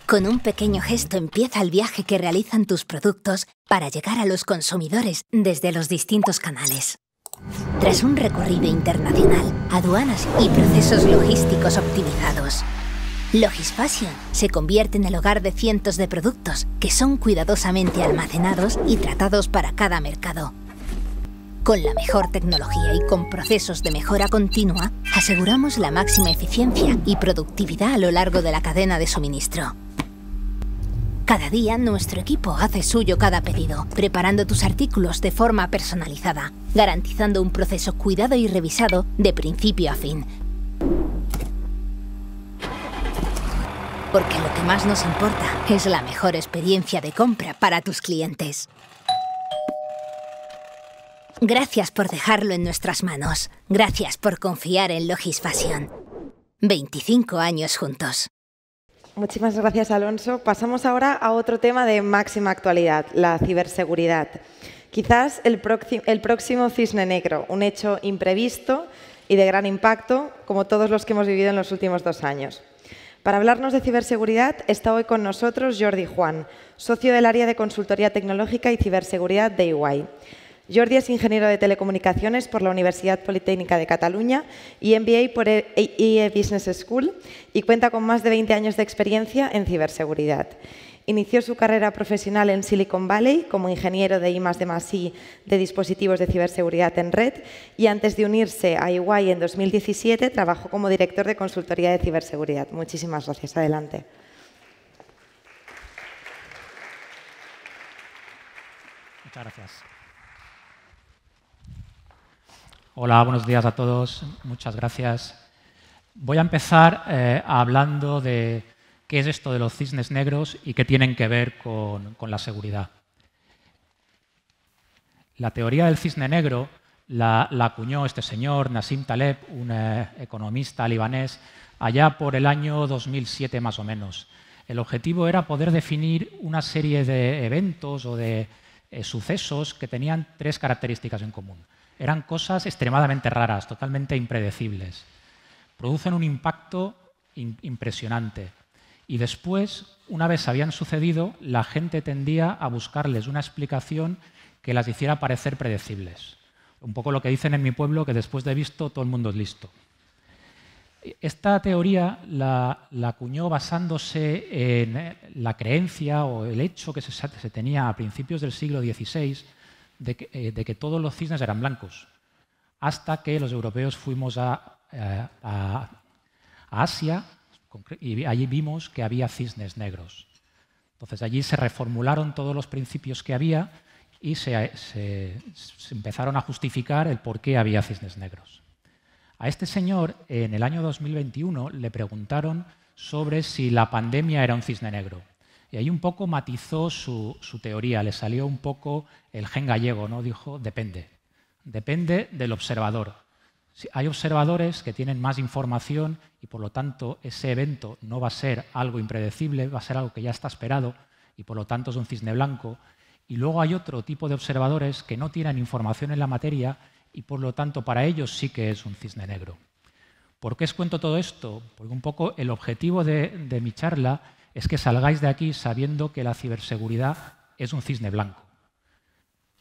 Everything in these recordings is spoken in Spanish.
Con un pequeño gesto empieza el viaje que realizan tus productos para llegar a los consumidores desde los distintos canales. Tras un recorrido internacional, aduanas y procesos logísticos optimizados, LogisFashion se convierte en el hogar de cientos de productos que son cuidadosamente almacenados y tratados para cada mercado. Con la mejor tecnología y con procesos de mejora continua, aseguramos la máxima eficiencia y productividad a lo largo de la cadena de suministro. Cada día, nuestro equipo hace suyo cada pedido, preparando tus artículos de forma personalizada, garantizando un proceso cuidado y revisado de principio a fin. Porque lo que más nos importa es la mejor experiencia de compra para tus clientes. Gracias por dejarlo en nuestras manos. Gracias por confiar en LogisFashion. 25 años juntos. Muchísimas gracias, Alonso. Pasamos ahora a otro tema de máxima actualidad, la ciberseguridad. Quizás el próximo cisne negro, un hecho imprevisto y de gran impacto, como todos los que hemos vivido en los últimos 2 años. Para hablarnos de ciberseguridad está hoy con nosotros Jordi Juan, socio del área de consultoría tecnológica y ciberseguridad de EY. Jordi es ingeniero de telecomunicaciones por la Universidad Politécnica de Cataluña y MBA por EE Business School y cuenta con más de 20 años de experiencia en ciberseguridad. Inició su carrera profesional en Silicon Valley como ingeniero de I+D+I de dispositivos de ciberseguridad en red y antes de unirse a EY en 2017 trabajó como director de consultoría de ciberseguridad. Muchísimas gracias. Adelante. Muchas gracias. Hola, buenos días a todos. Muchas gracias. Voy a empezar hablando de qué es esto de los cisnes negros y qué tienen que ver con la seguridad. La teoría del cisne negro la acuñó este señor, Nassim Taleb, un economista libanés, allá por el año 2007 más o menos. El objetivo era poder definir una serie de eventos o de sucesos que tenían 3 características en común. Eran cosas extremadamente raras, totalmente impredecibles. Producen un impacto impresionante. Y después, una vez habían sucedido, la gente tendía a buscarles una explicación que las hiciera parecer predecibles. Un poco lo que dicen en mi pueblo, que después de visto todo el mundo es listo. Esta teoría la acuñó basándose en la creencia o el hecho que se tenía a principios del siglo XVI de que todos los cisnes eran blancos, hasta que los europeos fuimos a Asia y allí vimos que había cisnes negros. Entonces allí se reformularon todos los principios que había y se empezaron a justificar el por qué había cisnes negros. A este señor, en el año 2021, le preguntaron sobre si la pandemia era un cisne negro. Y ahí un poco matizó su teoría, le salió un poco el gen gallego, ¿no? Dijo, depende. Depende del observador. Hay observadores que tienen más información y, por lo tanto, ese evento no va a ser algo impredecible, va a ser algo que ya está esperado y, por lo tanto, es un cisne blanco. Y luego hay otro tipo de observadores que no tienen información en la materia y, por lo tanto, para ellos sí que es un cisne negro. ¿Por qué os cuento todo esto? Porque un poco el objetivo de mi charla es que salgáis de aquí sabiendo que la ciberseguridad es un cisne blanco.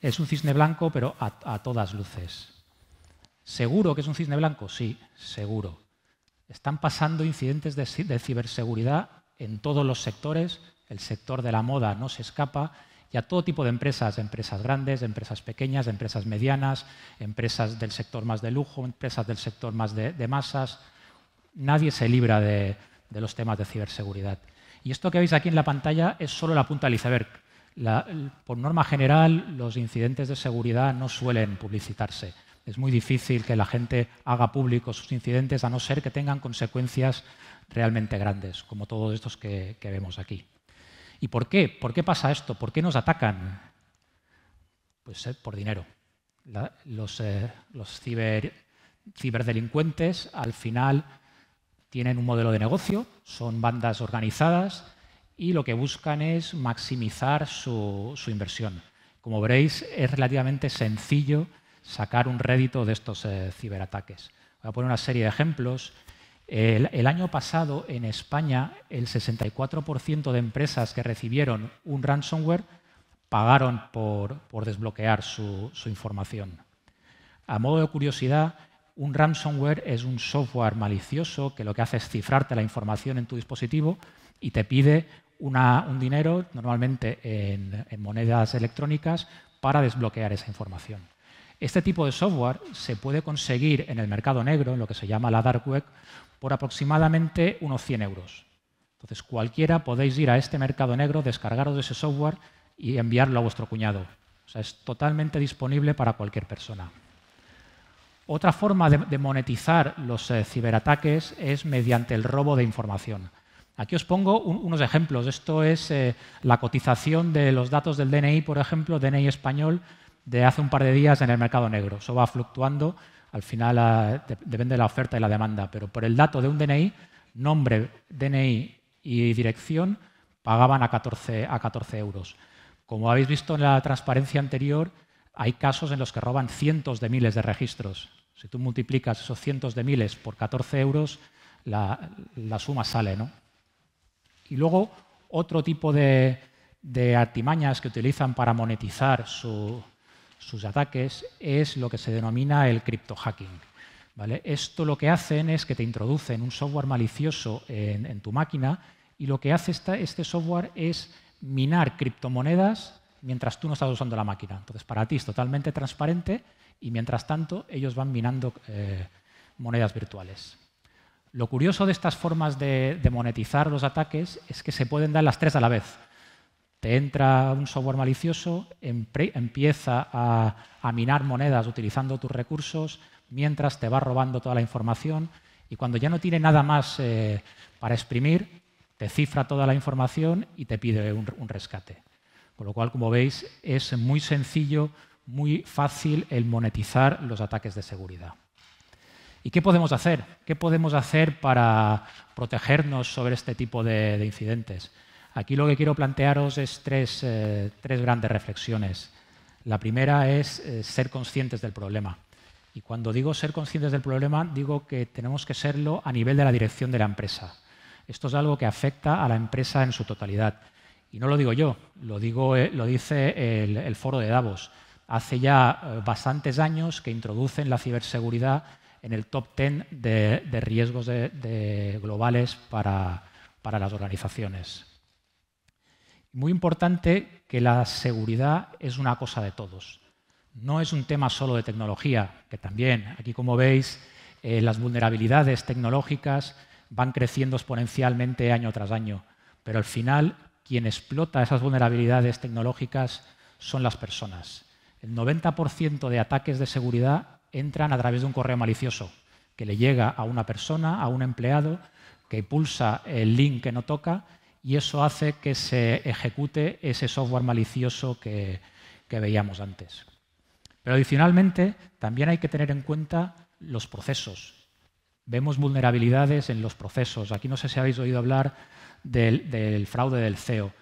Es un cisne blanco, pero a todas luces. ¿Seguro que es un cisne blanco? Sí, seguro. Están pasando incidentes de ciberseguridad en todos los sectores. El sector de la moda no se escapa. Y a todo tipo de empresas grandes, empresas pequeñas, empresas medianas, empresas del sector más de lujo, empresas del sector más de masas. Nadie se libra de los temas de ciberseguridad. Y esto que veis aquí en la pantalla es solo la punta del iceberg. Por norma general, los incidentes de seguridad no suelen publicitarse. Es muy difícil que la gente haga públicos sus incidentes, a no ser que tengan consecuencias realmente grandes, como todos estos que vemos aquí. ¿Y por qué? ¿Por qué pasa esto? ¿Por qué nos atacan? Pues por dinero. Los ciberdelincuentes, al final, tienen un modelo de negocio, son bandas organizadas y lo que buscan es maximizar su inversión. Como veréis, es relativamente sencillo sacar un rédito de estos ciberataques. Voy a poner una serie de ejemplos El año pasado, en España, el 64% de empresas que recibieron un ransomware pagaron por desbloquear su información. A modo de curiosidad, un ransomware es un software malicioso que lo que hace es cifrarte la información en tu dispositivo y te pide un dinero, normalmente en monedas electrónicas, para desbloquear esa información. Este tipo de software se puede conseguir en el mercado negro, en lo que se llama la dark web, por aproximadamente unos 100 euros. Entonces, cualquiera podéis ir a este mercado negro, descargaros de ese software y enviarlo a vuestro cuñado. O sea, es totalmente disponible para cualquier persona. Otra forma de monetizar los ciberataques es mediante el robo de información. Aquí os pongo unos ejemplos. Esto es la cotización de los datos del DNI, por ejemplo, DNI español, de hace un par de días en el mercado negro. Eso va fluctuando, al final depende de la oferta y la demanda, pero por el dato de un DNI, nombre, DNI y dirección, pagaban a 14 euros. Como habéis visto en la transparencia anterior, hay casos en los que roban cientos de miles de registros. Si tú multiplicas esos cientos de miles por 14 euros, la suma sale, ¿no? Y luego, otro tipo de artimañas que utilizan para monetizar sus ataques es lo que se denomina el criptohacking, ¿vale? Esto lo que hacen es que te introducen un software malicioso en tu máquina y lo que hace este software es minar criptomonedas mientras tú no estás usando la máquina. Entonces, para ti es totalmente transparente y, mientras tanto, ellos van minando monedas virtuales. Lo curioso de estas formas de monetizar los ataques es que se pueden dar las tres a la vez. Te entra un software malicioso, empieza a minar monedas utilizando tus recursos, mientras te va robando toda la información y cuando ya no tiene nada más para exprimir, te cifra toda la información y te pide un rescate. Con lo cual, como veis, es muy sencillo, muy fácil el monetizar los ataques de seguridad. ¿Y qué podemos hacer? ¿Qué podemos hacer para protegernos sobre este tipo de incidentes? Aquí lo que quiero plantearos es tres grandes reflexiones. La primera es ser conscientes del problema. Y cuando digo ser conscientes del problema, digo que tenemos que serlo a nivel de la dirección de la empresa. Esto es algo que afecta a la empresa en su totalidad. Y no lo digo yo, lo dice el Foro de Davos. Hace ya bastantes años que introducen la ciberseguridad en el top 10 de riesgos globales para las organizaciones. Muy importante que la seguridad es una cosa de todos. No es un tema solo de tecnología, que también, aquí como veis, las vulnerabilidades tecnológicas van creciendo exponencialmente año tras año, pero al final quien explota esas vulnerabilidades tecnológicas son las personas. El 90% de ataques de seguridad entran a través de un correo malicioso que le llega a una persona, a un empleado, que pulsa el link que no toca y eso hace que se ejecute ese software malicioso que veíamos antes. Pero adicionalmente también hay que tener en cuenta los procesos. Vemos vulnerabilidades en los procesos. Aquí no sé si habéis oído hablar del fraude del CEO.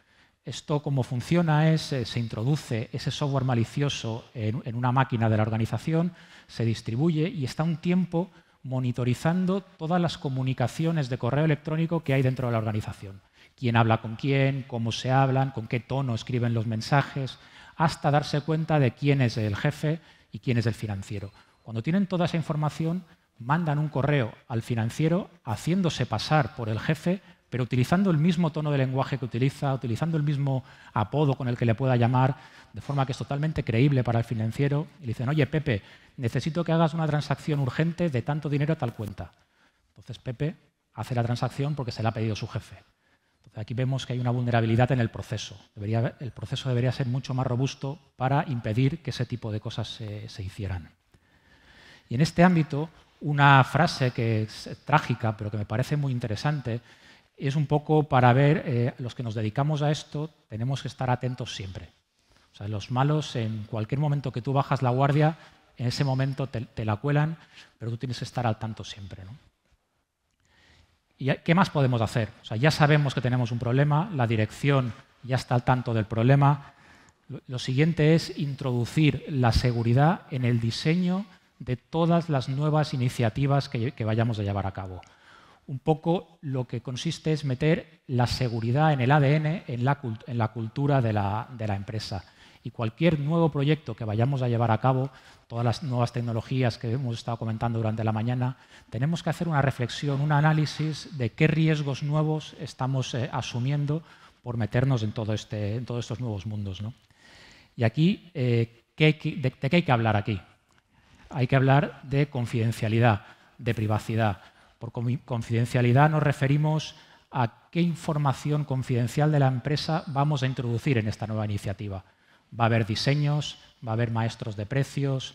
Esto, cómo funciona, es se introduce ese software malicioso en una máquina de la organización, se distribuye y está un tiempo monitorizando todas las comunicaciones de correo electrónico que hay dentro de la organización. Quién habla con quién, cómo se hablan, con qué tono escriben los mensajes, hasta darse cuenta de quién es el jefe y quién es el financiero. Cuando tienen toda esa información, mandan un correo al financiero haciéndose pasar por el jefe, pero utilizando el mismo tono de lenguaje que utiliza, utilizando el mismo apodo con el que le pueda llamar, de forma que es totalmente creíble para el financiero. Y le dicen, oye, Pepe, necesito que hagas una transacción urgente de tanto dinero a tal cuenta. Entonces Pepe hace la transacción porque se la ha pedido su jefe. Entonces aquí vemos que hay una vulnerabilidad en el proceso. El proceso debería ser mucho más robusto para impedir que ese tipo de cosas se hicieran. Y en este ámbito, una frase que es trágica, pero que me parece muy interesante, es un poco para ver, los que nos dedicamos a esto, tenemos que estar atentos siempre. O sea, los malos, en cualquier momento que tú bajas la guardia, en ese momento te la cuelan, pero tú tienes que estar al tanto siempre, ¿no? ¿Y qué más podemos hacer? O sea, ya sabemos que tenemos un problema, la dirección ya está al tanto del problema. Lo siguiente es introducir la seguridad en el diseño de todas las nuevas iniciativas que vayamos a llevar a cabo. Un poco lo que consiste es meter la seguridad en el ADN, en la cultura de la empresa. Y cualquier nuevo proyecto que vayamos a llevar a cabo, todas las nuevas tecnologías que hemos estado comentando durante la mañana, tenemos que hacer una reflexión, un análisis de qué riesgos nuevos estamos asumiendo por meternos en todos estos nuevos mundos, ¿no? Y aquí, ¿de qué hay que hablar aquí? Hay que hablar de confidencialidad, de privacidad. Por confidencialidad nos referimos a qué información confidencial de la empresa vamos a introducir en esta nueva iniciativa. Va a haber diseños, va a haber maestros de precios,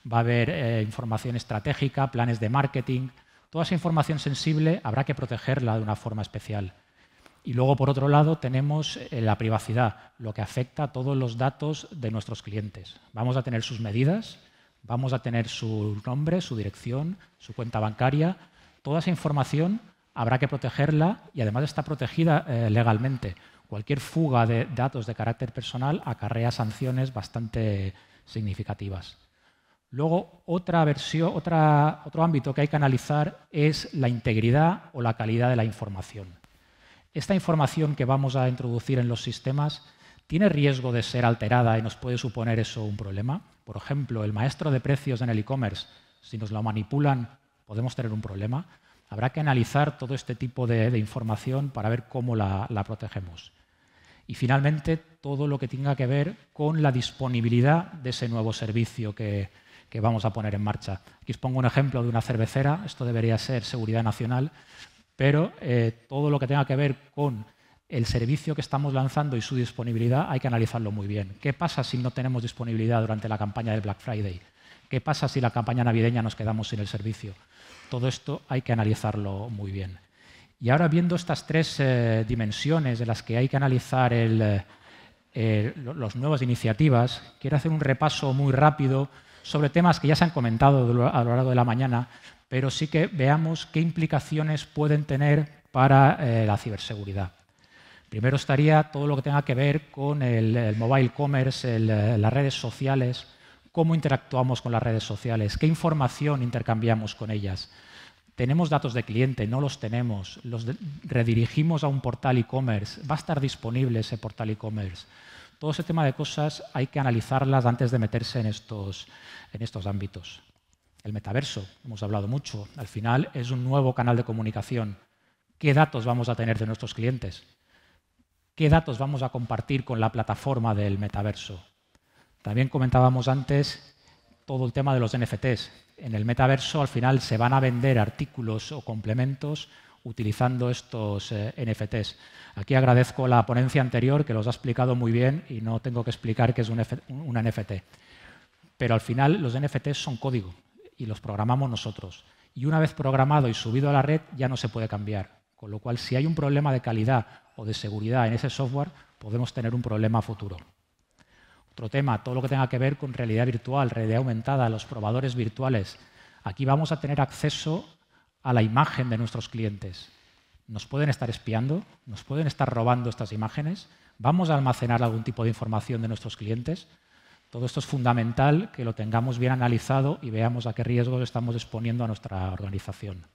va a haber información estratégica, planes de marketing. Toda esa información sensible habrá que protegerla de una forma especial. Y luego, por otro lado, tenemos la privacidad, lo que afecta a todos los datos de nuestros clientes. Vamos a tener sus medidas, vamos a tener su nombre, su dirección, su cuenta bancaria. Toda esa información habrá que protegerla y además está protegida legalmente. Cualquier fuga de datos de carácter personal acarrea sanciones bastante significativas. Luego, otro ámbito que hay que analizar es la integridad o la calidad de la información. Esta información que vamos a introducir en los sistemas tiene riesgo de ser alterada y nos puede suponer eso un problema. Por ejemplo, el maestro de precios en el e-commerce, si nos lo manipulan, podemos tener un problema. Habrá que analizar todo este tipo de información para ver cómo la protegemos. Y finalmente, todo lo que tenga que ver con la disponibilidad de ese nuevo servicio que vamos a poner en marcha. Aquí os pongo un ejemplo de una cervecera. Esto debería ser seguridad nacional, pero todo lo que tenga que ver con el servicio que estamos lanzando y su disponibilidad hay que analizarlo muy bien. ¿Qué pasa si no tenemos disponibilidad durante la campaña del Black Friday? ¿Qué pasa si la campaña navideña nos quedamos sin el servicio? Todo esto hay que analizarlo muy bien. Y ahora, viendo estas tres dimensiones de las que hay que analizar las nuevas iniciativas, quiero hacer un repaso muy rápido sobre temas que ya se han comentado a lo largo de la mañana, pero sí que veamos qué implicaciones pueden tener para la ciberseguridad. Primero estaría todo lo que tenga que ver con el mobile commerce, las redes sociales, cómo interactuamos con las redes sociales, qué información intercambiamos con ellas. Tenemos datos de cliente, no los tenemos, los redirigimos a un portal e-commerce, va a estar disponible ese portal e-commerce. Todo ese tema de cosas hay que analizarlas antes de meterse en estos ámbitos. El metaverso, hemos hablado mucho, al final es un nuevo canal de comunicación. ¿Qué datos vamos a tener de nuestros clientes? ¿Qué datos vamos a compartir con la plataforma del metaverso? También comentábamos antes todo el tema de los NFTs. En el metaverso, al final, se van a vender artículos o complementos utilizando estos NFTs. Aquí agradezco la ponencia anterior, que los ha explicado muy bien y no tengo que explicar qué es un NFT. Pero al final, los NFTs son código y los programamos nosotros. Y una vez programado y subido a la red, ya no se puede cambiar. Con lo cual, si hay un problema de calidad o de seguridad en ese software, podemos tener un problema futuro. Otro tema, todo lo que tenga que ver con realidad virtual, realidad aumentada, los probadores virtuales. Aquí vamos a tener acceso a la imagen de nuestros clientes. ¿Nos pueden estar espiando? ¿Nos pueden estar robando estas imágenes? ¿Vamos a almacenar algún tipo de información de nuestros clientes? Todo esto es fundamental que lo tengamos bien analizado y veamos a qué riesgos estamos exponiendo a nuestra organización.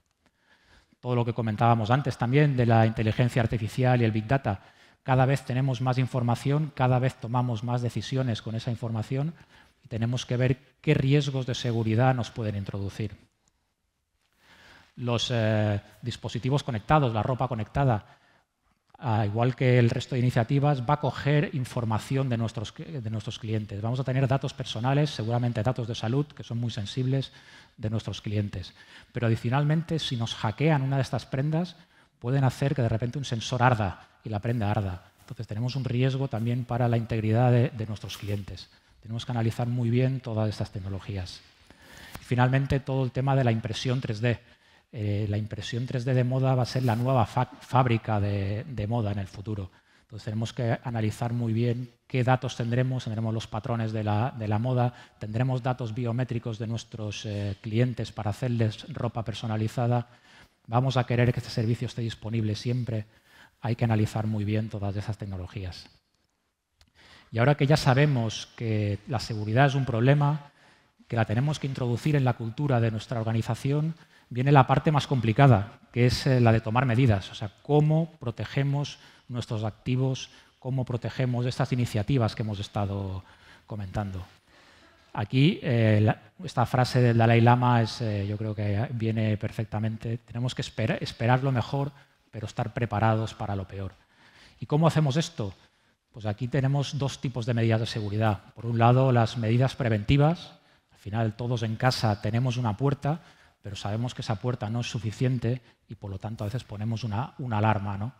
Todo lo que comentábamos antes también de la inteligencia artificial y el Big Data. Cada vez tenemos más información, cada vez tomamos más decisiones con esa información y tenemos que ver qué riesgos de seguridad nos pueden introducir. Los dispositivos conectados, la ropa conectada, igual que el resto de iniciativas, va a coger información de nuestros clientes. Vamos a tener datos personales, seguramente datos de salud, que son muy sensibles, de nuestros clientes. Pero adicionalmente, si nos hackean una de estas prendas, pueden hacer que de repente un sensor arda y la prenda arda. Entonces tenemos un riesgo también para la integridad de nuestros clientes. Tenemos que analizar muy bien todas estas tecnologías. Y finalmente, todo el tema de la impresión 3D. La impresión 3D de moda va a ser la nueva fábrica de moda en el futuro. Entonces tenemos que analizar muy bien qué datos tendremos los patrones de la moda, tendremos datos biométricos de nuestros clientes para hacerles ropa personalizada. Vamos a querer que este servicio esté disponible siempre. Hay que analizar muy bien todas esas tecnologías. Y ahora que ya sabemos que la seguridad es un problema, que la tenemos que introducir en la cultura de nuestra organización, viene la parte más complicada, que es la de tomar medidas. O sea, cómo protegemos nuestros activos, cómo protegemos estas iniciativas que hemos estado comentando. Aquí, esta frase del Dalai Lama yo creo que viene perfectamente. Tenemos que esperar lo mejor, pero estar preparados para lo peor. ¿Y cómo hacemos esto? Pues aquí tenemos dos tipos de medidas de seguridad. Por un lado, las medidas preventivas. Al final, todos en casa tenemos una puerta, pero sabemos que esa puerta no es suficiente y, por lo tanto, a veces ponemos una alarma, ¿no?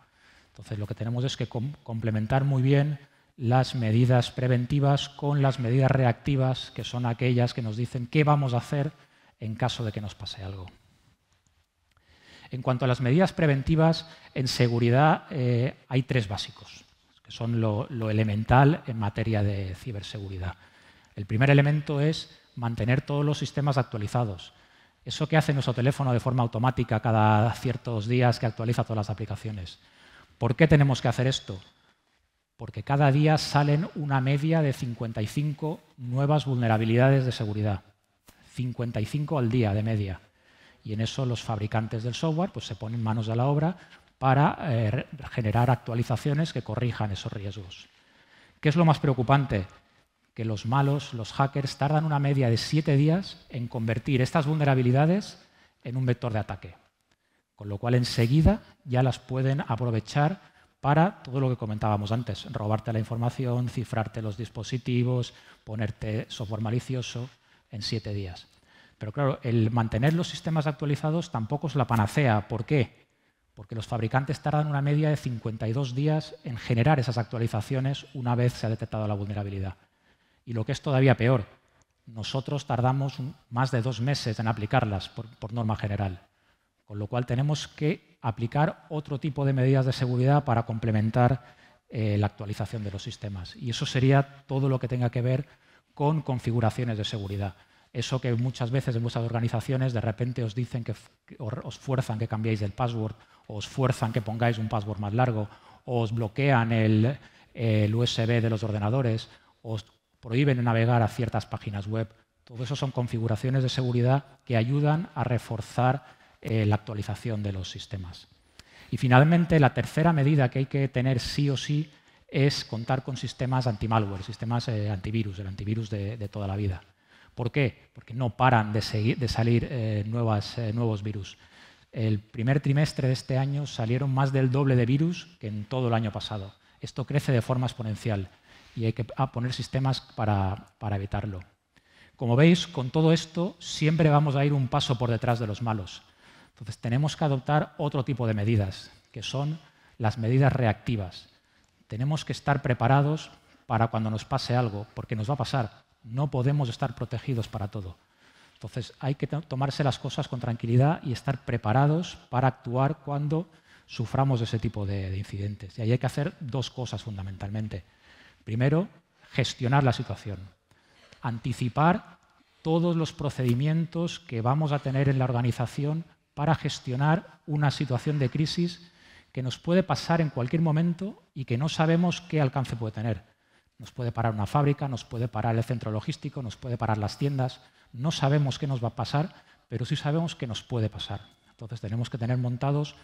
Entonces, lo que tenemos es que complementar muy bien las medidas preventivas con las medidas reactivas, que son aquellas que nos dicen qué vamos a hacer en caso de que nos pase algo. En cuanto a las medidas preventivas, en seguridad hay tres básicos, que son lo elemental en materia de ciberseguridad. El primer elemento es mantener todos los sistemas actualizados. Eso que hace nuestro teléfono de forma automática cada ciertos días, que actualiza todas las aplicaciones. ¿Por qué tenemos que hacer esto? Porque cada día salen una media de 55 nuevas vulnerabilidades de seguridad. 55 al día de media. Y en eso los fabricantes del software pues, se ponen manos a la obra para generar actualizaciones que corrijan esos riesgos. ¿Qué es lo más preocupante? Que los malos, los hackers, tardan una media de 7 días en convertir estas vulnerabilidades en un vector de ataque. Con lo cual enseguida ya las pueden aprovechar para todo lo que comentábamos antes, robarte la información, cifrarte los dispositivos, ponerte software malicioso en 7 días. Pero claro, el mantener los sistemas actualizados tampoco es la panacea. ¿Por qué? Porque los fabricantes tardan una media de 52 días en generar esas actualizaciones una vez se ha detectado la vulnerabilidad. Y lo que es todavía peor, nosotros tardamos más de 2 meses en aplicarlas por norma general. Con lo cual tenemos que aplicar otro tipo de medidas de seguridad para complementar la actualización de los sistemas. Y eso sería todo lo que tenga que ver con configuraciones de seguridad. Eso que muchas veces en vuestras organizaciones de repente os dicen que os fuerzan que cambiéis el password, o os fuerzan que pongáis un password más largo, o os bloquean el USB de los ordenadores, o os prohíben navegar a ciertas páginas web. Todo eso son configuraciones de seguridad que ayudan a reforzar la actualización de los sistemas. Y finalmente, la tercera medida que hay que tener sí o sí es contar con sistemas anti-malware, sistemas antivirus, el antivirus de toda la vida. ¿Por qué? Porque no paran de salir nuevos virus. El primer trimestre de este año salieron más del doble de virus que en todo el año pasado. Esto crece de forma exponencial y hay que poner sistemas para evitarlo. Como veis, con todo esto siempre vamos a ir un paso por detrás de los malos. Entonces tenemos que adoptar otro tipo de medidas, que son las medidas reactivas. Tenemos que estar preparados para cuando nos pase algo, porque nos va a pasar. No podemos estar protegidos para todo. Entonces hay que tomarse las cosas con tranquilidad y estar preparados para actuar cuando suframos ese tipo de incidentes. Y ahí hay que hacer dos cosas fundamentalmente. Primero, gestionar la situación. Anticipar todos los procedimientos que vamos a tener en la organización para gestionar una situación de crisis que nos puede pasar en cualquier momento y que no sabemos qué alcance puede tener. Nos puede parar una fábrica, nos puede parar el centro logístico, nos puede parar las tiendas. No sabemos qué nos va a pasar, pero sí sabemos qué nos puede pasar. Entonces tenemos que tener montados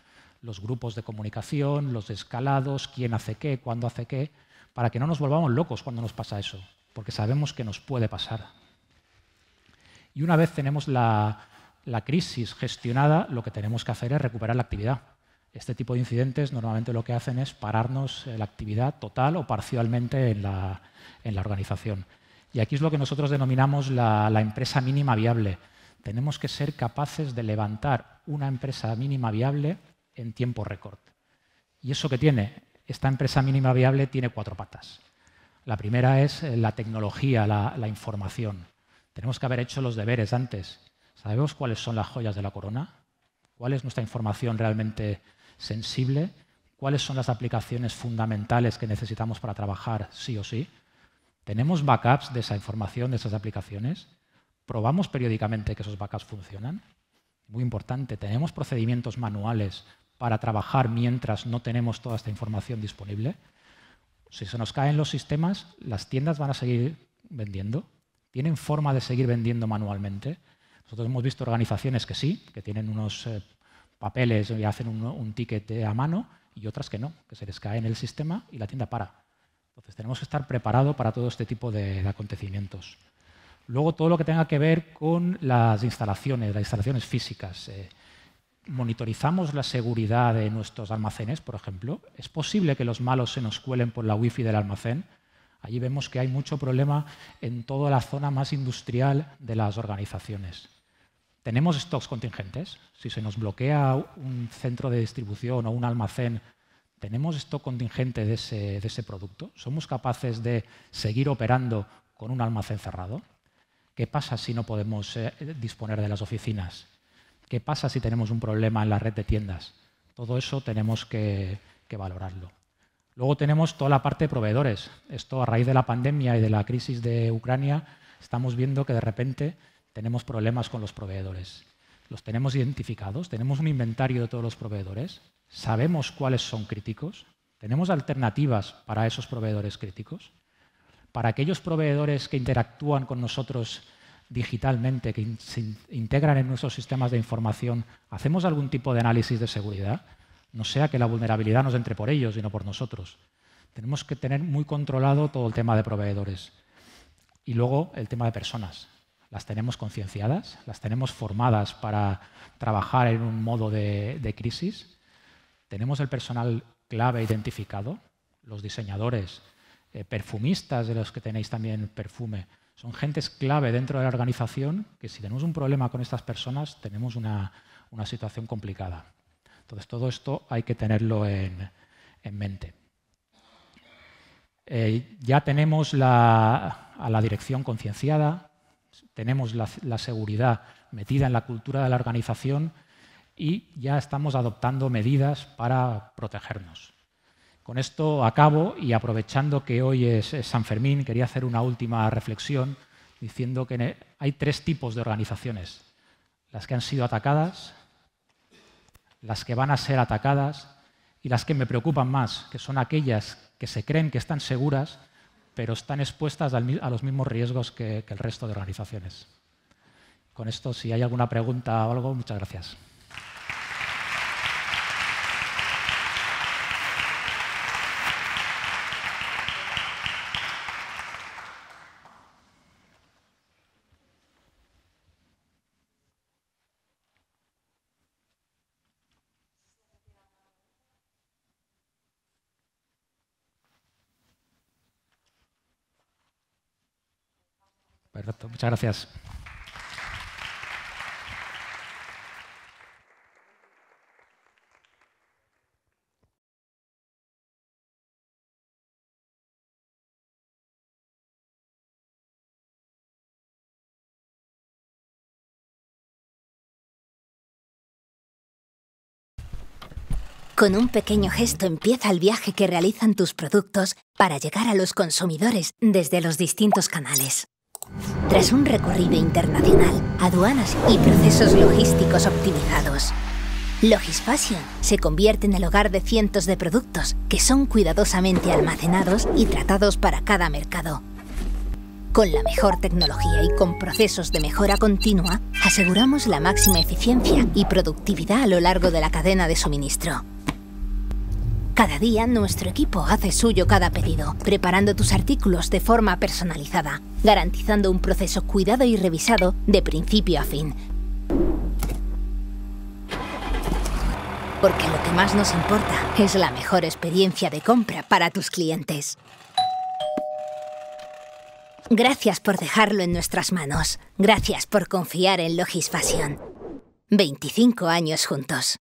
los grupos de comunicación, los escalados, quién hace qué, cuándo hace qué, para que no nos volvamos locos cuando nos pasa eso, porque sabemos que nos puede pasar. Y una vez tenemos la crisis gestionada, lo que tenemos que hacer es recuperar la actividad. Este tipo de incidentes normalmente lo que hacen es pararnos la actividad total o parcialmente en la organización. Y aquí es lo que nosotros denominamos la empresa mínima viable. Tenemos que ser capaces de levantar una empresa mínima viable en tiempo récord. ¿Y eso qué tiene? Esta empresa mínima viable tiene 4 patas. La primera es la tecnología, la información. Tenemos que haber hecho los deberes antes. ¿Sabemos cuáles son las joyas de la corona? ¿Cuál es nuestra información realmente sensible? ¿Cuáles son las aplicaciones fundamentales que necesitamos para trabajar sí o sí? ¿Tenemos backups de esa información, de esas aplicaciones? ¿Probamos periódicamente que esos backups funcionan? Muy importante, ¿tenemos procedimientos manuales para trabajar mientras no tenemos toda esta información disponible? Si se nos caen los sistemas, ¿las tiendas van a seguir vendiendo? ¿Tienen forma de seguir vendiendo manualmente? Nosotros hemos visto organizaciones que sí, que tienen unos papeles y hacen un ticket a mano, y otras que no, que se les cae en el sistema y la tienda para. Entonces tenemos que estar preparados para todo este tipo de acontecimientos. Luego todo lo que tenga que ver con las instalaciones físicas. Monitorizamos la seguridad de nuestros almacenes, por ejemplo. Es posible que los malos se nos cuelen por la wifi del almacén. Allí vemos que hay mucho problema en toda la zona más industrial de las organizaciones. ¿Tenemos stocks contingentes? Si se nos bloquea un centro de distribución o un almacén, ¿tenemos stock contingente de ese producto? ¿Somos capaces de seguir operando con un almacén cerrado? ¿Qué pasa si no podemos disponer de las oficinas? ¿Qué pasa si tenemos un problema en la red de tiendas? Todo eso tenemos que valorarlo. Luego tenemos toda la parte de proveedores. Esto, a raíz de la pandemia y de la crisis de Ucrania, estamos viendo que de repente tenemos problemas con los proveedores. Los tenemos identificados, tenemos un inventario de todos los proveedores, sabemos cuáles son críticos, tenemos alternativas para esos proveedores críticos. Para aquellos proveedores que interactúan con nosotros digitalmente, que se integran en nuestros sistemas de información, ¿hacemos algún tipo de análisis de seguridad? No sea que la vulnerabilidad nos entre por ellos y no por nosotros. Tenemos que tener muy controlado todo el tema de proveedores. Y luego el tema de personas. Las tenemos concienciadas, las tenemos formadas para trabajar en un modo de crisis. Tenemos el personal clave identificado, los diseñadores, perfumistas, de los que tenéis también perfume. Son gentes clave dentro de la organización que si tenemos un problema con estas personas tenemos una situación complicada. Entonces todo esto hay que tenerlo en mente. Ya tenemos a la dirección concienciada, tenemos la seguridad metida en la cultura de la organización y ya estamos adoptando medidas para protegernos. Con esto acabo y aprovechando que hoy es San Fermín, quería hacer una última reflexión diciendo que hay tres tipos de organizaciones. Las que han sido atacadas, las que van a ser atacadas y las que me preocupan más, que son aquellas que se creen que están seguras, pero están expuestas a los mismos riesgos que el resto de organizaciones. Con esto, si hay alguna pregunta o algo, muchas gracias. Perfecto, muchas gracias. Con un pequeño gesto empieza el viaje que realizan tus productos para llegar a los consumidores desde los distintos canales. Tras un recorrido internacional, aduanas y procesos logísticos optimizados, LogisFashion se convierte en el hogar de cientos de productos que son cuidadosamente almacenados y tratados para cada mercado. Con la mejor tecnología y con procesos de mejora continua, aseguramos la máxima eficiencia y productividad a lo largo de la cadena de suministro. Cada día, nuestro equipo hace suyo cada pedido, preparando tus artículos de forma personalizada, garantizando un proceso cuidado y revisado de principio a fin. Porque lo que más nos importa es la mejor experiencia de compra para tus clientes. Gracias por dejarlo en nuestras manos. Gracias por confiar en LogisFashion. 25 años juntos.